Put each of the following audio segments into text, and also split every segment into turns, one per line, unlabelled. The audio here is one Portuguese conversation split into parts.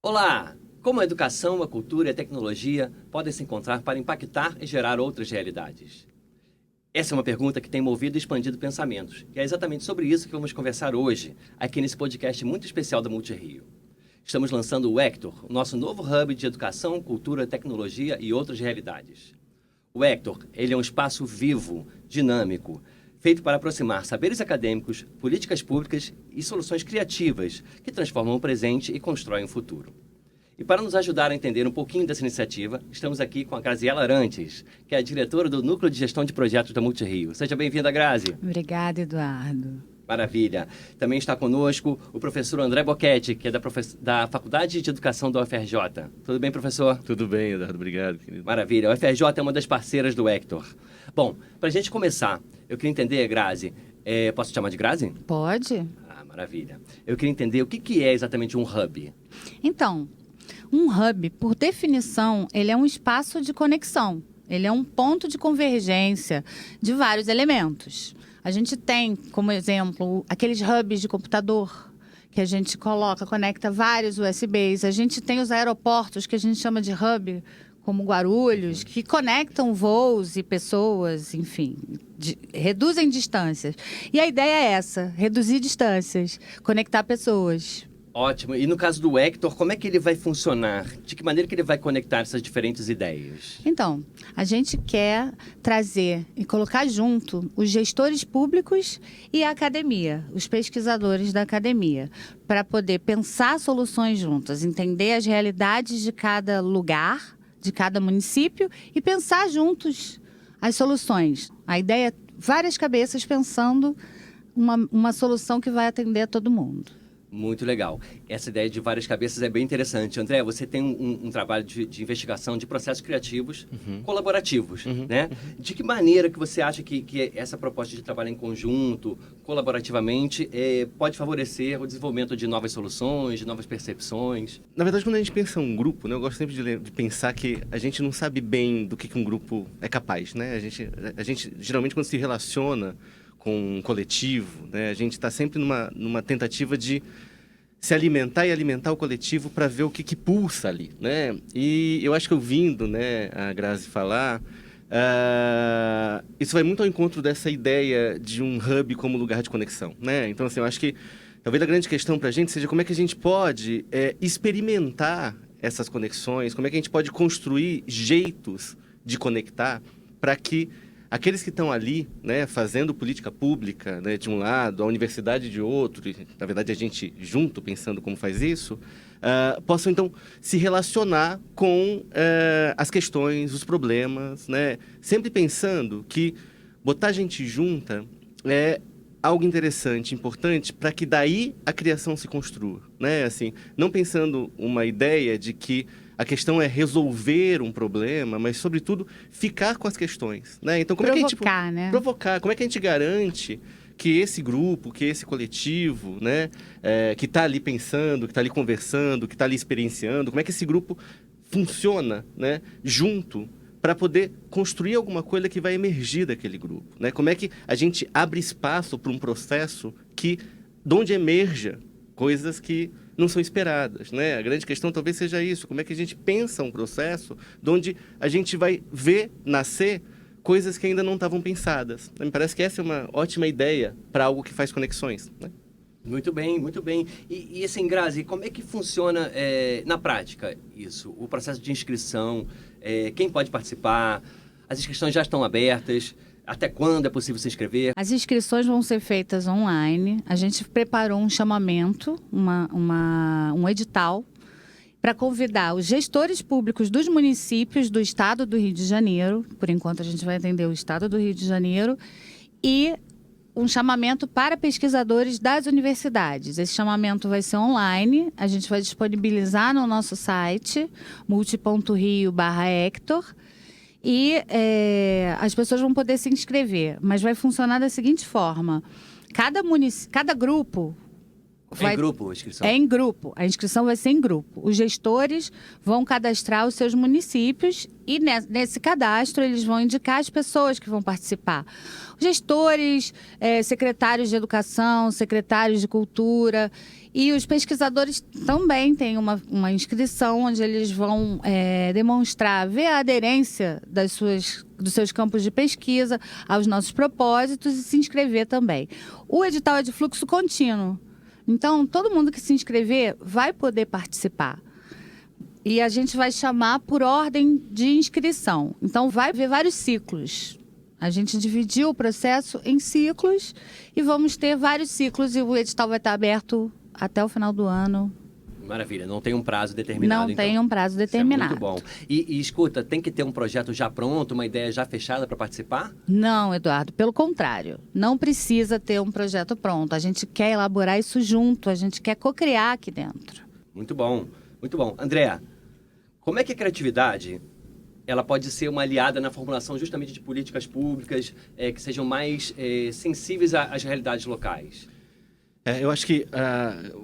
Olá! Como a educação, a cultura e a tecnologia podem se encontrar para impactar e gerar outras realidades? Essa é uma pergunta que tem movido e expandido pensamentos, e é exatamente sobre isso que vamos conversar hoje, aqui nesse podcast muito especial da Multirio. Estamos lançando o Hector, o nosso novo hub de educação, cultura, tecnologia e outras realidades. O Hector, ele é um espaço vivo, dinâmico, feito para aproximar saberes acadêmicos, políticas públicas e soluções criativas que transformam o presente e constroem o futuro. E para nos ajudar a entender um pouquinho dessa iniciativa, estamos aqui com a Graziela Arantes, que é a diretora do Núcleo de Gestão de Projetos da Multirio. Seja bem-vinda, Grazi.
Obrigada, Eduardo.
Maravilha. Também está conosco o professor André Boquete, que é da Faculdade de Educação da UFRJ. Tudo bem, professor?
Tudo bem, Eduardo. Obrigado, querido.
Maravilha. A UFRJ é uma das parceiras do Hector. Bom, para a gente começar, eu queria entender, Grazi, posso te chamar de Grazi?
Pode.
Ah, maravilha. Eu queria entender o que é exatamente um hub.
Então, um hub, por definição, ele é um espaço de conexão. Ele é um ponto de convergência de vários elementos. A gente tem, como exemplo, aqueles hubs de computador que a gente conecta vários USBs. A gente tem os aeroportos que a gente chama de hub, como Guarulhos, que conectam voos e pessoas, enfim, reduzem distâncias. E a ideia é essa, reduzir distâncias, conectar pessoas.
Ótimo. E no caso do Hector, como é que ele vai funcionar? De que maneira que ele vai conectar essas diferentes ideias?
Então, a gente quer trazer e colocar junto os gestores públicos e a academia, os pesquisadores da academia, para poder pensar soluções juntas, entender as realidades de cada lugar, de cada município e pensar juntos as soluções. A ideia é várias cabeças pensando uma solução que vai atender a todo mundo.
Muito legal. Essa ideia de várias cabeças é bem interessante. André, você tem um trabalho de investigação de processos criativos colaborativos, né? De que maneira que você acha que essa proposta de trabalhar em conjunto, colaborativamente, pode favorecer o desenvolvimento de novas soluções, de novas percepções?
Na verdade, quando a gente pensa em um grupo, né, eu gosto sempre de pensar que a gente não sabe bem do que um grupo é capaz, né? A gente geralmente, quando se relaciona com um coletivo, né, a gente está sempre numa tentativa de se alimentar e alimentar o coletivo para ver o que pulsa ali, né? E eu acho que ouvindo, né, a Grazi falar, isso vai muito ao encontro dessa ideia de um hub como lugar de conexão, né? Então, assim, eu acho que talvez a grande questão para a gente seja como é que a gente pode experimentar essas conexões, como é que a gente pode construir jeitos de conectar para que aqueles que estão ali, né, fazendo política pública, né, de um lado, a universidade de outro, e, na verdade a gente junto pensando como faz isso, possam então se relacionar com as questões, os problemas, né, sempre pensando que botar gente junta é algo interessante, importante, para que daí a criação se construa, né, assim, não pensando uma ideia de que a questão é resolver um problema, mas, sobretudo, ficar com as questões, né? Então, como
provocar, né?
Provocar. Como é que a gente garante que esse grupo, que esse coletivo, né, que está ali pensando, que está ali conversando, que está ali experienciando, como é que esse grupo funciona, né, junto para poder construir alguma coisa que vai emergir daquele grupo, né? Como é que a gente abre espaço para um processo de onde emerja coisas que não são esperadas, né? A grande questão talvez seja isso, como é que a gente pensa um processo de onde a gente vai ver nascer coisas que ainda não estavam pensadas. Me parece que essa é uma ótima ideia para algo que faz conexões, né?
Muito bem, muito bem. E assim, Grazi, como é que funciona na prática isso? O processo de inscrição, quem pode participar? As inscrições já estão abertas? Até quando é possível se inscrever?
As inscrições vão ser feitas online. A gente preparou um chamamento, um edital, para convidar os gestores públicos dos municípios do estado do Rio de Janeiro. Por enquanto, a gente vai atender o estado do Rio de Janeiro. E um chamamento para pesquisadores das universidades. Esse chamamento vai ser online. A gente vai disponibilizar no nosso site, multi.rio/Hector. E as pessoas vão poder se inscrever, mas vai funcionar da seguinte forma. Cada grupo
É em grupo a inscrição?
É em grupo. A inscrição vai ser em grupo. Os gestores vão cadastrar os seus municípios e nesse cadastro eles vão indicar as pessoas que vão participar. Os gestores, secretários de educação, secretários de cultura e os pesquisadores também têm uma inscrição onde eles vão demonstrar, ver a aderência dos seus campos de pesquisa aos nossos propósitos e se inscrever também. O edital é de fluxo contínuo. Então, todo mundo que se inscrever vai poder participar. E a gente vai chamar por ordem de inscrição. Então, vai haver vários ciclos. A gente dividiu o processo em ciclos e vamos ter vários ciclos e o edital vai estar aberto até o final do ano.
Maravilha, não tem um prazo determinado.
Não tem um prazo determinado.
Isso é muito bom. E escuta, tem que ter um projeto já pronto, uma ideia já fechada para participar?
Não, Eduardo, pelo contrário. Não precisa ter um projeto pronto. A gente quer elaborar isso junto, a gente quer cocriar aqui dentro.
Muito bom, muito bom. Andréa, como é que a criatividade ela pode ser uma aliada na formulação justamente de políticas públicas que sejam mais sensíveis às realidades locais?
Eu acho que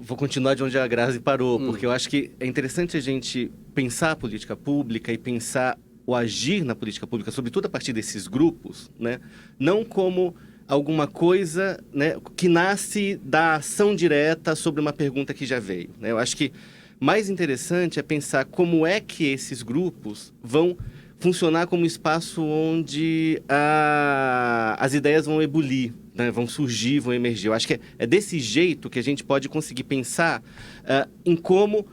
vou continuar de onde a Grazi parou, porque eu acho que é interessante a gente pensar a política pública e pensar o agir na política pública, sobretudo a partir desses grupos, né? Não como alguma coisa, né, que nasce da ação direta sobre uma pergunta que já veio, né? Eu acho que mais interessante é pensar como é que esses grupos vão funcionar como espaço onde as ideias vão ebulir, né? Vão surgir, vão emergir. Eu acho que é desse jeito que a gente pode conseguir pensar em como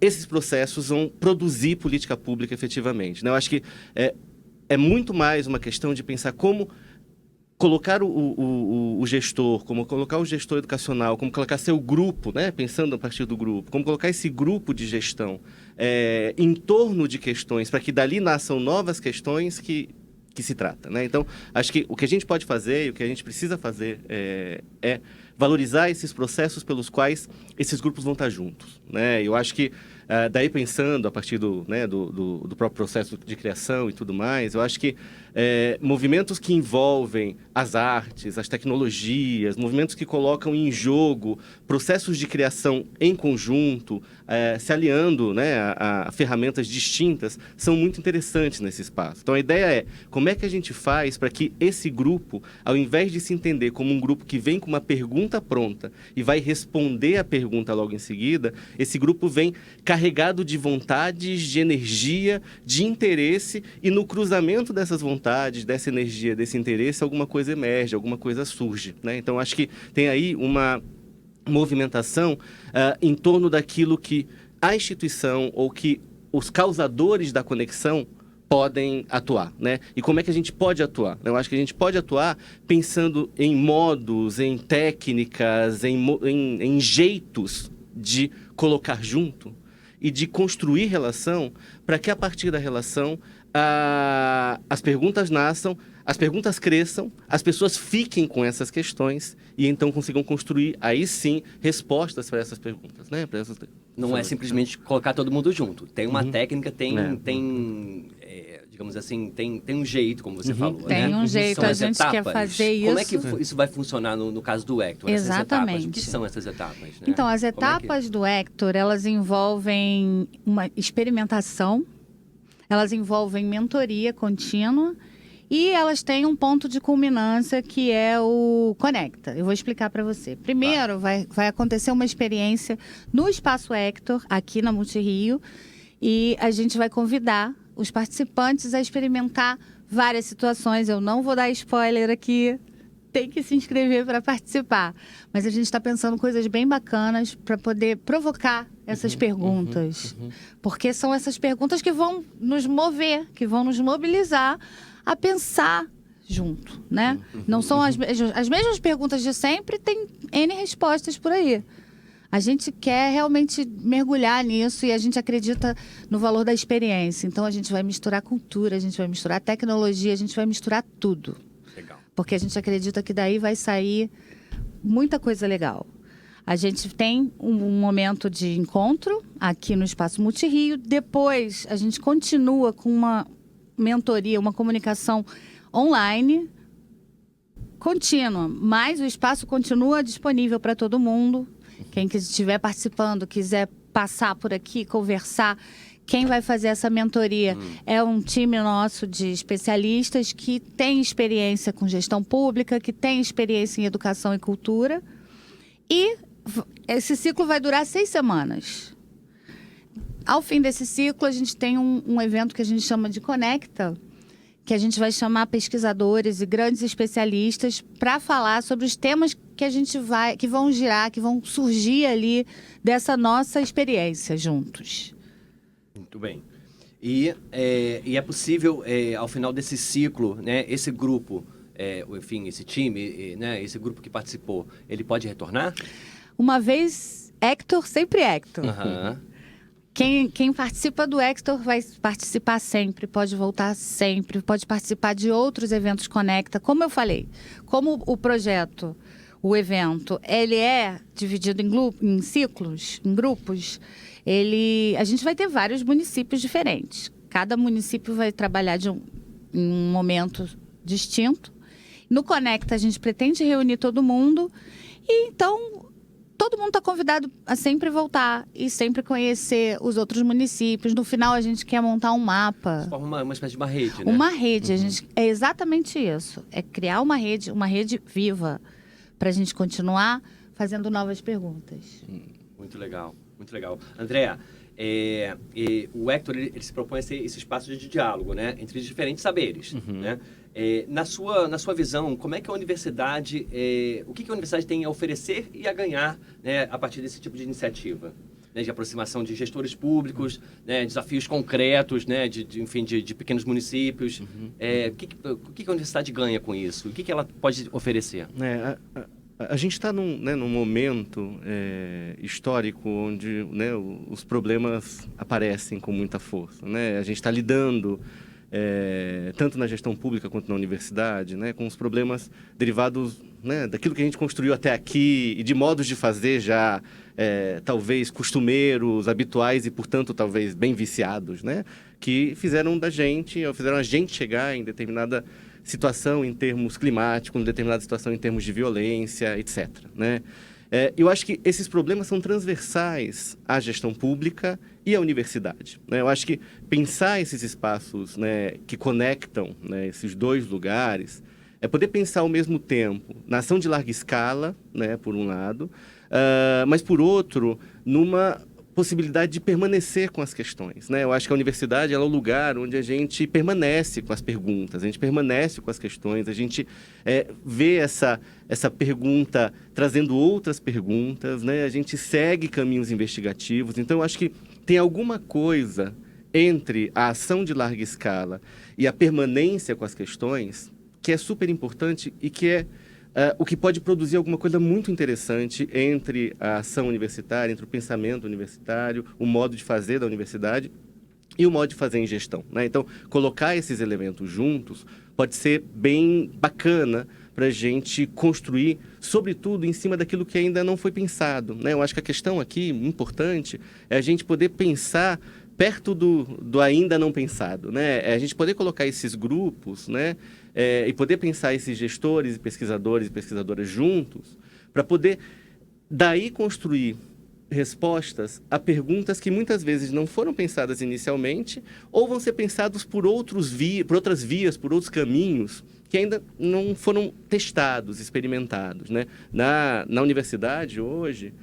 esses processos vão produzir política pública efetivamente, né? Eu acho que é muito mais uma questão de pensar como colocar o gestor, como colocar o gestor educacional, como colocar seu grupo, né? Pensando a partir do grupo, como colocar esse grupo de gestão em torno de questões, para que dali nasçam novas questões que se trata, né? Então, acho que o que a gente pode fazer e o que a gente precisa fazer é valorizar esses processos pelos quais esses grupos vão estar juntos, né? Eu acho que daí pensando a partir do próprio processo de criação e tudo mais, eu acho que movimentos que envolvem as artes, as tecnologias, movimentos que colocam em jogo processos de criação em conjunto, se aliando, né, a ferramentas distintas, são muito interessantes nesse espaço. Então, a ideia é como é que a gente faz para que esse grupo, ao invés de se entender como um grupo que vem com uma pergunta pronta e vai responder a pergunta logo em seguida, esse grupo vem carregado de vontades, de energia, de interesse, e no cruzamento dessas vontades, dessa energia, desse interesse, alguma coisa emerge, alguma coisa surge, né? Então, acho que tem aí uma movimentação em torno daquilo que a instituição ou que os causadores da conexão podem atuar, né? E como é que a gente pode atuar? Eu acho que a gente pode atuar pensando em modos, em técnicas, em jeitos de colocar junto e de construir relação para que, a partir da relação, as perguntas nasçam, as perguntas cresçam, as pessoas fiquem com essas questões e então consigam construir, aí sim, respostas para essas perguntas, né?
Não é simplesmente colocar todo mundo junto. Tem uma técnica, digamos assim, tem um jeito, como você falou,
tem,
né?
um jeito,
São
a
as
gente
etapas.
quer fazer isso.
Como é que isso vai funcionar no caso do Hector?
Exatamente.
Essas etapas? O que são essas etapas? Né?
Então, as etapas do Hector, elas envolvem uma experimentação, elas envolvem mentoria contínua e elas têm um ponto de culminância que é o Conecta. Eu vou explicar para você. Primeiro, vai acontecer uma experiência no Espaço Hector, aqui na Multirio, e a gente vai convidar os participantes a experimentar várias situações. Eu não vou dar spoiler aqui, tem que se inscrever para participar. Mas a gente está pensando coisas bem bacanas para poder provocar essas perguntas. Porque são essas perguntas que vão nos mover, que vão nos mobilizar a pensar junto, né? Não são as mesmas perguntas de sempre, tem N respostas por aí. A gente quer realmente mergulhar nisso e a gente acredita no valor da experiência. Então, a gente vai misturar cultura, a gente vai misturar tecnologia, a gente vai misturar tudo.
Legal.
Porque a gente acredita que daí vai sair muita coisa legal. A gente tem um momento de encontro aqui no Espaço Multirio. Depois, a gente continua com uma mentoria, uma comunicação online, contínua, mas o espaço continua disponível para todo mundo. Quem estiver participando, quiser passar por aqui, conversar, quem vai fazer essa mentoria é um time nosso de especialistas que tem experiência com gestão pública, que tem experiência em educação e cultura. E esse ciclo vai durar 6 semanas. Ao fim desse ciclo, a gente tem um evento que a gente chama de Conecta, que a gente vai chamar pesquisadores e grandes especialistas para falar sobre os temas que vão girar, que vão surgir ali dessa nossa experiência juntos.
Muito bem. E é possível, ao final desse ciclo, né, esse grupo, enfim, esse time, né, esse grupo que participou, ele pode retornar?
Uma vez Hector, sempre Hector.
Aham.
Quem participa do Hector vai participar sempre, pode voltar sempre, pode participar de outros eventos Conecta. Como eu falei, como o projeto, o evento, ele é dividido em ciclos, em grupos, a gente vai ter vários municípios diferentes. Cada município vai trabalhar em um momento distinto. No Conecta, a gente pretende reunir todo mundo e, então, todo mundo está convidado a sempre voltar e sempre conhecer os outros municípios. No final, a gente quer montar um mapa.
Forma uma espécie de uma rede, né?
Uma rede. É exatamente isso. É criar uma rede viva, para a gente continuar fazendo novas perguntas.
Muito legal, muito legal. Andréa, o Hector ele se propõe a ser esse espaço de diálogo, né, entre diferentes saberes, né? Na sua visão, como é que a universidade, o que a universidade tem a oferecer e a ganhar, né, a partir desse tipo de iniciativa? Né, de aproximação de gestores públicos, né, desafios concretos, né, enfim, de pequenos municípios. O que a universidade ganha com isso? O que ela pode oferecer?
A gente está num momento histórico onde, né, os problemas aparecem com muita força, né? A gente está lidando, tanto na gestão pública quanto na universidade, né, com os problemas derivados, né, daquilo que a gente construiu até aqui e de modos de fazer já talvez costumeiros, habituais e, portanto, talvez bem viciados, né, que fizeram a gente chegar em determinada situação em termos climáticos, em determinada situação em termos de violência, etc., né? Eu acho que esses problemas são transversais à gestão pública e à universidade, né? Eu acho que pensar esses espaços, né, que conectam, né, esses dois lugares é poder pensar ao mesmo tempo na ação de larga escala, né, por um lado, mas, por outro, numa possibilidade de permanecer com as questões, né? Eu acho que a universidade ela é o lugar onde a gente permanece com as perguntas, a gente permanece com as questões, a gente vê essa pergunta trazendo outras perguntas, né? A gente segue caminhos investigativos. Então, eu acho que tem alguma coisa entre a ação de larga escala e a permanência com as questões que é super importante e que é o que pode produzir alguma coisa muito interessante entre a ação universitária, entre o pensamento universitário, o modo de fazer da universidade e o modo de fazer em gestão, né? Então, colocar esses elementos juntos pode ser bem bacana para a gente construir, sobretudo, em cima daquilo que ainda não foi pensado, né? Eu acho que a questão aqui, importante, é a gente poder pensar perto do ainda não pensado, né? É a gente poder colocar esses grupos, né? E poder pensar esses gestores e pesquisadoras juntos para poder, daí, construir respostas a perguntas que muitas vezes não foram pensadas inicialmente ou vão ser pensados por outras vias, por outros caminhos que ainda não foram testados, experimentados, né? Na universidade, hoje,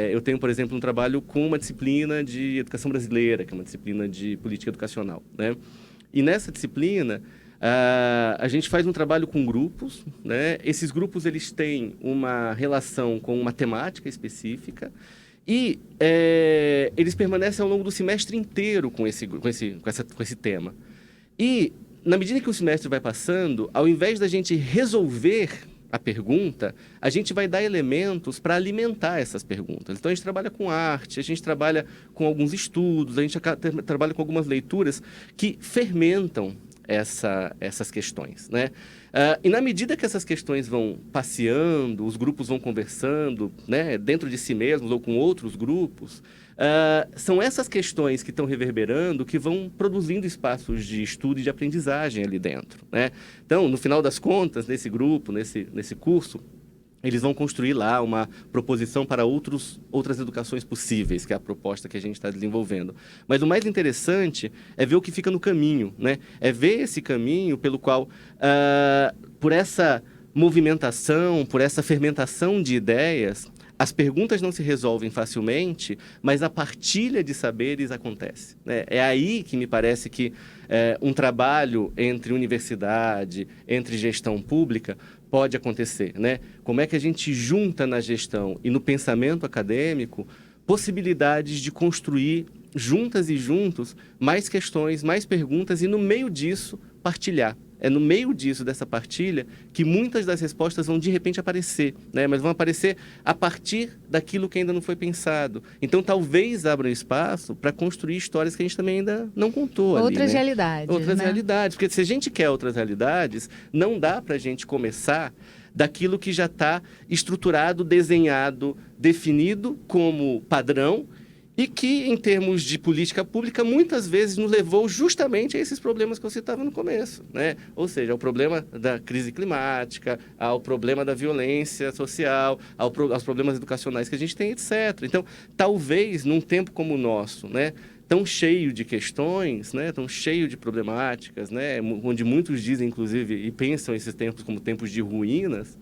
eu tenho, por exemplo, um trabalho com uma disciplina de educação brasileira, que é uma disciplina de política educacional, né? E nessa disciplina, a gente faz um trabalho com grupos, né? Esses grupos eles têm uma relação com uma temática específica e eles permanecem ao longo do semestre inteiro com esse tema. E, na medida que o semestre vai passando, ao invés da gente resolver a pergunta, a gente vai dar elementos para alimentar essas perguntas. Então, a gente trabalha com arte, a gente trabalha com alguns estudos, a gente trabalha com algumas leituras que fermentam essas questões, né? E na medida que essas questões vão passeando, os grupos vão conversando, né, dentro de si mesmos ou com outros grupos, São essas questões que estão reverberando que vão produzindo espaços de estudo e de aprendizagem ali dentro, né? Então, no final das contas, nesse grupo, nesse curso, eles vão construir lá uma proposição para outras educações possíveis, que é a proposta que a gente está desenvolvendo. Mas o mais interessante é ver o que fica no caminho, né? É ver esse caminho pelo qual, por essa movimentação, por essa fermentação de ideias, as perguntas não se resolvem facilmente, mas a partilha de saberes acontece, né? É aí que me parece que um trabalho entre universidade, entre gestão pública, pode acontecer, né? Como é que a gente junta na gestão e no pensamento acadêmico possibilidades de construir juntas e juntos mais questões, mais perguntas e no meio disso partilhar. É no meio disso, dessa partilha, que muitas das respostas vão de repente aparecer, né? Mas vão aparecer a partir daquilo que ainda não foi pensado. Então, talvez abra um espaço para construir histórias que a gente também ainda não contou ali,
Outras
né?
realidades,
Outras
né?
realidades. Porque se a gente quer outras realidades, não dá para a gente começar daquilo que já está estruturado, desenhado, definido como padrão, e que, em termos de política pública, muitas vezes nos levou justamente a esses problemas que eu citava no começo, né? Ou seja, ao problema da crise climática, ao problema da violência social, aos problemas educacionais que a gente tem, etc. Então, talvez, num tempo como o nosso, né, tão cheio de questões, né, tão cheio de problemáticas, né, onde muitos dizem, inclusive, e pensam esses tempos como tempos de ruínas,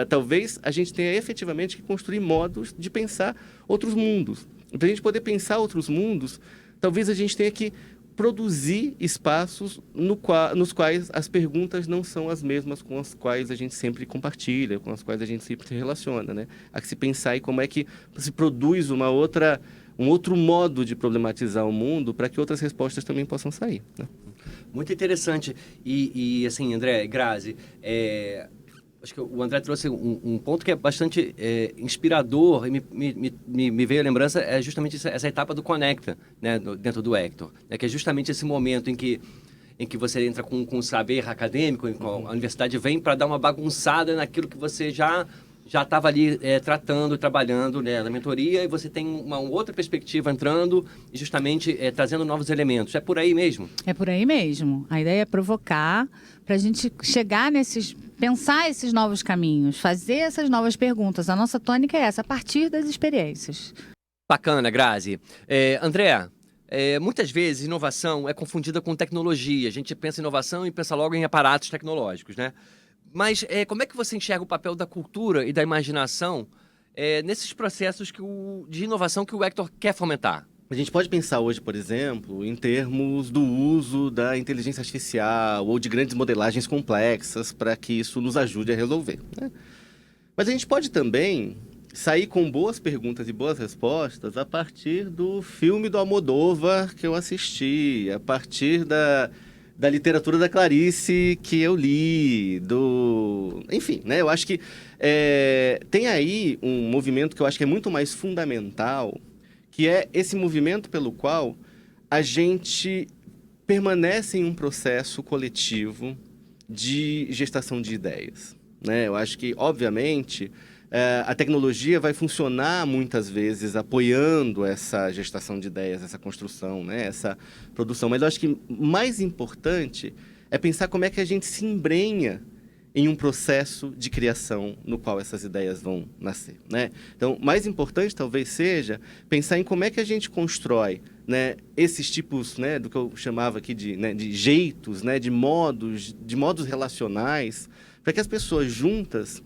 talvez a gente tenha efetivamente que construir modos de pensar outros mundos. Para a gente poder pensar outros mundos, talvez a gente tenha que produzir espaços nos quais as perguntas não são as mesmas com as quais a gente sempre compartilha, com as quais a gente sempre se relaciona, né? Há que se pensar em como é que se produz um outro modo de problematizar o mundo para que outras respostas também possam sair, né?
Muito interessante. E assim, André, Grazi, acho que o André trouxe um ponto que é bastante inspirador e me veio a lembrança, é justamente essa etapa do Conecta, né, dentro do Hector, né, que é justamente esse momento em que você entra com um saber acadêmico, a universidade vem para dar uma bagunçada naquilo que você já estava ali tratando, trabalhando, né, na mentoria, e você tem uma outra perspectiva entrando e justamente trazendo novos elementos. É por aí mesmo?
É por aí mesmo. A ideia é provocar para a gente chegar pensar esses novos caminhos, fazer essas novas perguntas. A nossa tônica é essa, a partir das experiências.
Bacana, Grazi. André, muitas vezes inovação é confundida com tecnologia. A gente pensa em inovação e pensa logo em aparatos tecnológicos, né? Mas como é que você enxerga o papel da cultura e da imaginação nesses processos de inovação que o Hector quer fomentar?
A gente pode pensar hoje, por exemplo, em termos do uso da inteligência artificial ou de grandes modelagens complexas para que isso nos ajude a resolver, né? Mas a gente pode também sair com boas perguntas e boas respostas a partir do filme do Almodóvar que eu assisti, a partir da literatura da Clarice que eu li, enfim, né? Eu acho que tem aí um movimento que eu acho que é muito mais fundamental, que é esse movimento pelo qual a gente permanece em um processo coletivo de gestação de ideias, né? Eu acho que, obviamente, a tecnologia vai funcionar muitas vezes apoiando essa gestação de ideias, essa construção, né? Essa produção. Mas eu acho que mais importante é pensar como é que a gente se embrenha em um processo de criação no qual essas ideias vão nascer, né? Então, mais importante talvez seja pensar em como é que a gente constrói, né, esses tipos, né, do que eu chamava aqui de jeitos, né, de modos relacionais, para que as pessoas juntas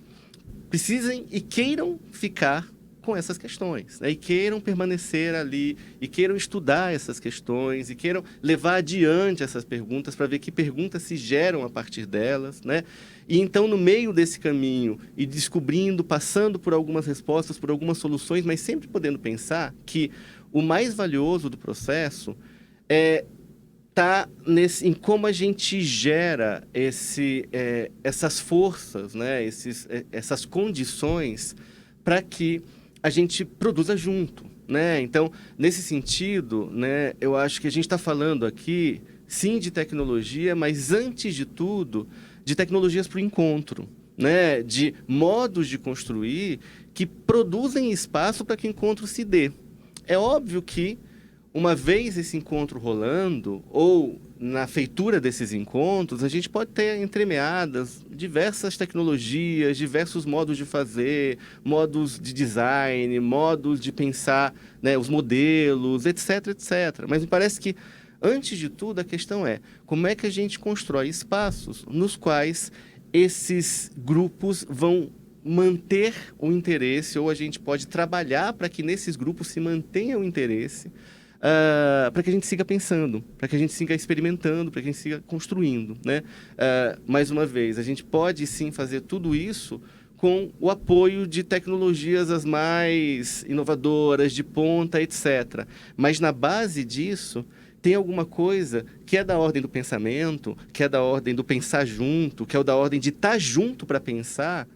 precisem e queiram ficar com essas questões, né? E queiram permanecer ali, e queiram estudar essas questões, e queiram levar adiante essas perguntas para ver que perguntas se geram a partir delas, né? E então, no meio desse caminho, e descobrindo, passando por algumas respostas, por algumas soluções, mas sempre podendo pensar que o mais valioso do processo tá em como a gente gera essas forças, né? Essas condições para que a gente produza junto, né? Então, nesse sentido, né, eu acho que a gente está falando aqui, sim, de tecnologia, mas, antes de tudo, de tecnologias para o encontro, né? De modos de construir que produzem espaço para que o encontro se dê. é óbvio que, uma vez esse encontro rolando, ou na feitura desses encontros, a gente pode ter entremeadas diversas tecnologias, diversos modos de fazer, modos de design, modos de pensar, né, os modelos, etc, etc. Mas me parece que, antes de tudo, a questão é como é que a gente constrói espaços nos quais esses grupos vão manter o interesse, ou a gente pode trabalhar para que nesses grupos se mantenha o interesse, para que a gente siga pensando, para que a gente siga experimentando, para que a gente siga construindo, né? Mais uma vez, a gente pode sim fazer tudo isso com o apoio de tecnologias as mais inovadoras, de ponta, etc. Mas na base disso, tem alguma coisa que é da ordem do pensamento, que é da ordem do pensar junto, que é da ordem de estar junto para pensar,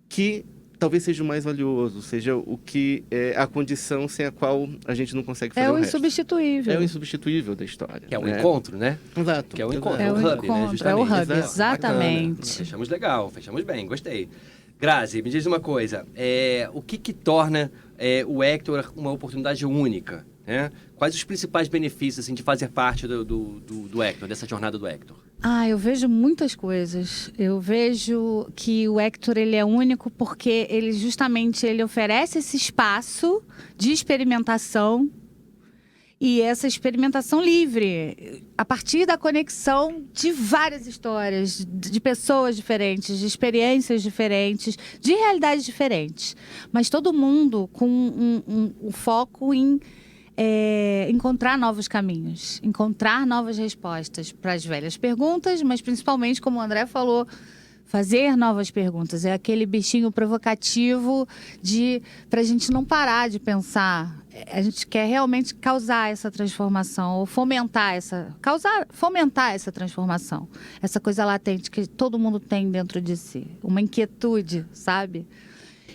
que talvez seja o mais valioso, seja o que é a condição sem a qual a gente não consegue fazer o resto.
Insubstituível.
É o insubstituível da história.
Que é o encontro, né?
Exato.
Que é o encontro,
É o
hub, né?
encontro,
Justamente.
é o hub,
Exato.
exatamente.
Bacana. Fechamos legal, fechamos bem, gostei. Grazi, me diz uma coisa, o que torna o Hector uma oportunidade única, né? Quais os principais benefícios assim, de fazer parte do Hector, dessa jornada do Hector?
Eu vejo muitas coisas. Eu vejo que o Hector ele é único porque ele justamente ele oferece esse espaço de experimentação e essa experimentação livre, a partir da conexão de várias histórias, de pessoas diferentes, de experiências diferentes, de realidades diferentes. Mas todo mundo com um foco em encontrar novos caminhos, encontrar novas respostas para as velhas perguntas, mas principalmente, como o André falou, fazer novas perguntas. É aquele bichinho provocativo para a gente não parar de pensar. A gente quer realmente causar essa transformação, ou fomentar essa transformação. Essa coisa latente que todo mundo tem dentro de si. Uma inquietude, sabe?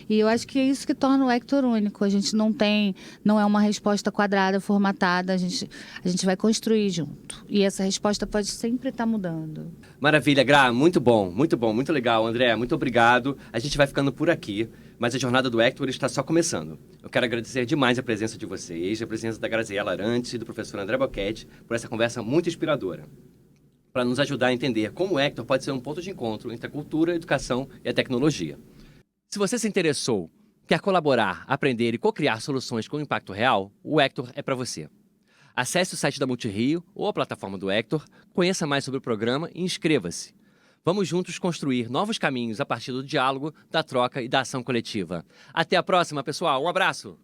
E eu acho que é isso que torna o Hector único. A gente não é uma resposta quadrada, formatada, a gente vai construir junto. E essa resposta pode sempre estar mudando.
Maravilha, Gra, muito bom, muito legal. André, muito obrigado. A gente vai ficando por aqui, mas a jornada do Hector está só começando. Eu quero agradecer demais a presença de vocês, a presença da Graziela Arantes e do professor André Boquete por essa conversa muito inspiradora, para nos ajudar a entender como o Hector pode ser um ponto de encontro entre a cultura, a educação e a tecnologia. Se você se interessou, quer colaborar, aprender e co-criar soluções com impacto real, o Hector é para você. Acesse o site da Multirio ou a plataforma do Hector, conheça mais sobre o programa e inscreva-se. Vamos juntos construir novos caminhos a partir do diálogo, da troca e da ação coletiva. Até a próxima, pessoal. Um abraço!